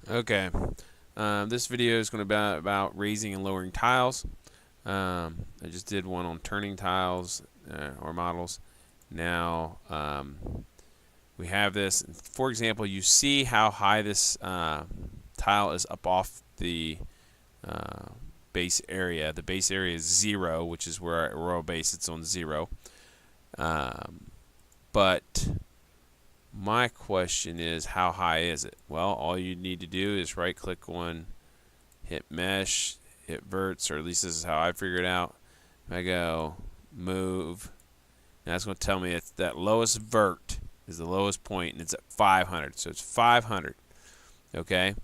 Okay, this video is going to be about raising and lowering tiles. I just did one on turning tiles or models. Now we have this. For example, you see how high this tile is up off the base area. The base area is 0, which is where our royal base it's on 0. But my question is, how high is it? Well, all you need to do is right click on, hit mesh, hit verts, or at least this is how I figured it out. If I go move, now it's going to tell me it's that lowest vert is the lowest point, and it's at 500. So it's 500. Okay.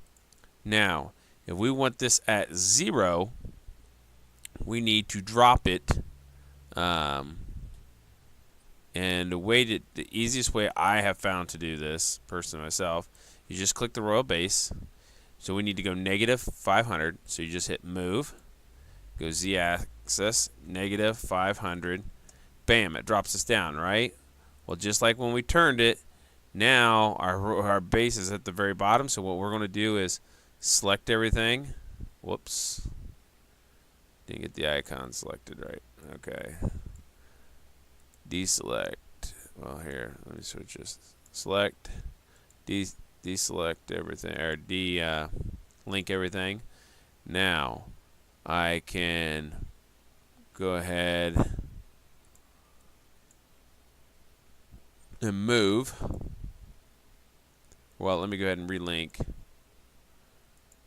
Now, if we want this at 0, we need to drop it. And the easiest way I have found to do this, personally myself, you just click the royal base. So we need to go negative 500. So you just hit move, go z-axis, negative 500. Bam, it drops us down, right? Well, just like when we turned it, now our base is at the very bottom. So what we're going to do is select everything. Whoops. Didn't get the icon selected right. Okay. Deselect. Well, here, let me switch this. Select. Deselect everything, or link everything. Now, I can go ahead and move. Well, let me go ahead and relink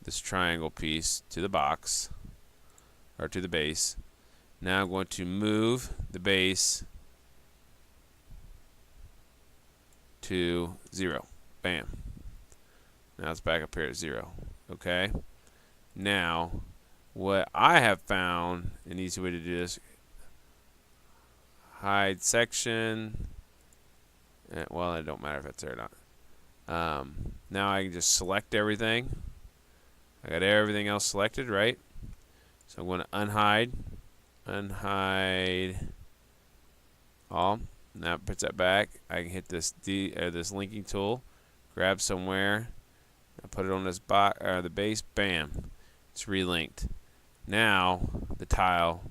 this triangle piece to the box, or to the base. Now I'm going to move the base to 0. Bam. Now it's back up here at 0. Okay. Now, what I have found, an easy way to do this, hide section. Well, it don't matter if it's there or not. Now I can just select everything. I got everything else selected, right? So I'm going to unhide all. Now it puts that back. I can hit this this linking tool, grab somewhere, I put it on this the base. Bam, it's relinked. Now the tile,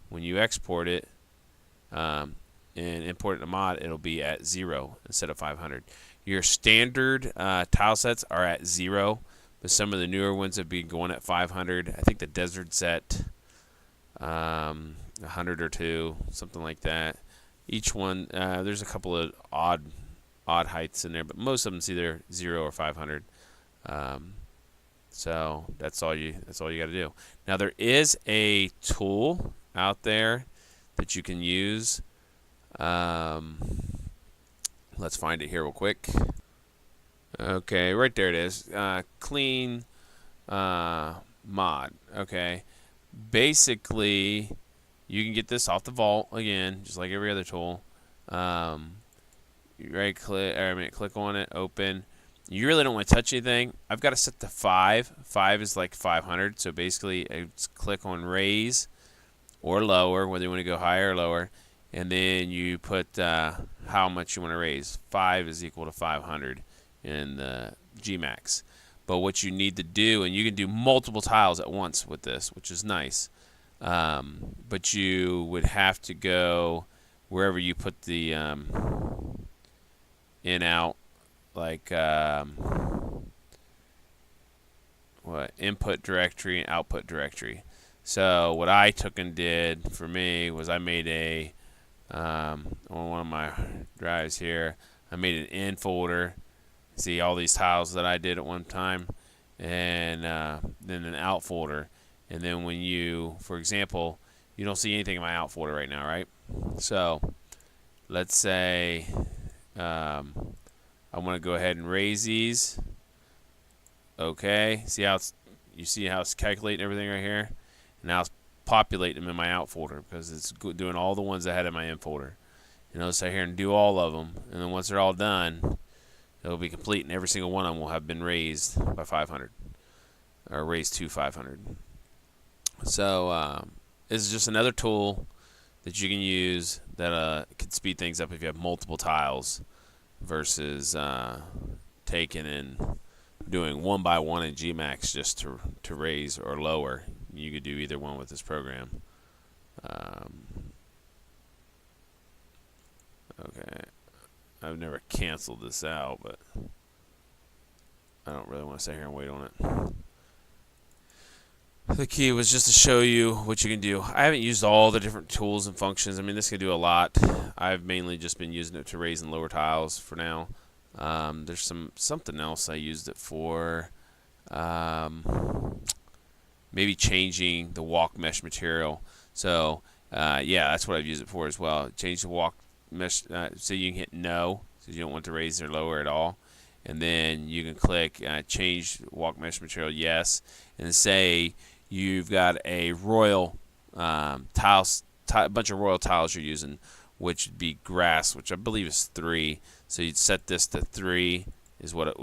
when you export it and import it to mod, it'll be at 0 instead of 500. Your standard tile sets are at 0, but some of the newer ones have been going at 500. I think the desert set 100 or 2, something like that. Each one, there's a couple of odd heights in there, but most of them is either 0 or 500. So that's all you got to do. Now there is a tool out there that you can use. Let's find it here real quick. Okay, right there it is. Clean mod. Okay, basically, you can get this off the vault again, just like every other tool. You right click, click on it, open. You really don't want to touch anything. I've got it set to 5. 5 is like 500. So basically, click on raise or lower, whether you want to go higher or lower, and then you put how much you want to raise. 5 is equal to 500 in the Gmax. But what you need to do, and you can do multiple tiles at once with this, which is nice. But you would have to go wherever you put the in out, like input directory and output directory. So what I took and did for me was I made a on one of my drives here, I made an in folder. See all these tiles that I did at one time, and then an out folder. And then when you, for example, you don't see anything in my out folder right now, right? So let's say I want to go ahead and raise these. Okay, you see how it's calculating everything right here? Now it's populating them in my out folder because it's doing all the ones I had in my in folder. And I'll sit here and do all of them, and then once they're all done, it'll be complete, and every single one of them will have been raised by 500, or raised to 500. So this is just another tool that you can use that can speed things up if you have multiple tiles versus taking and doing 1x1 in Gmax just to raise or lower. You could do either one with this program. Okay, I've never canceled this out, but I don't really want to sit here and wait on it. The key was just to show you what you can do. I haven't used all the different tools and functions. I mean, this can do a lot. I've mainly just been using it to raise and lower tiles for now. There's something else I used it for. Maybe changing the walk mesh material. So yeah, that's what I've used it for as well. Change the walk mesh so you can hit no, so you don't want to raise or lower at all. And then you can click change walk mesh material yes, and say you've got a royal bunch of royal tiles you're using, which would be grass, which I believe is 3. So you'd set this to 3 is what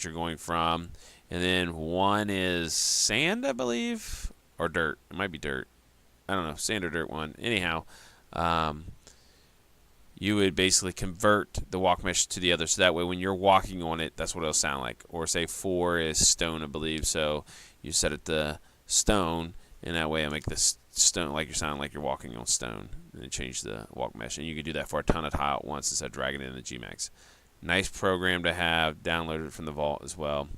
you're going from, and then 1 is sand, I believe, or dirt. It might be dirt. I don't know, sand or dirt one. Anyhow, you would basically convert the walk mesh to the other, so that way when you're walking on it, that's what it'll sound like. Or say 4 is stone, I believe, so you set it to stone, and that way it'll make this stone like you're sounding like you're walking on stone, and then change the walk mesh. And you can do that for a ton of tile at once instead of dragging it into Gmax. Nice program to have, downloaded from the vault as well.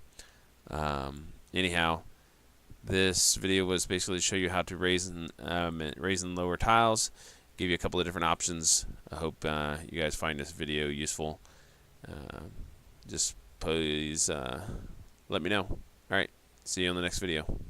Anyhow, this video was basically to show you how to raise and lower tiles, give you a couple of different options. I hope you guys find this video useful. Just please let me know. Alright, see you on the next video.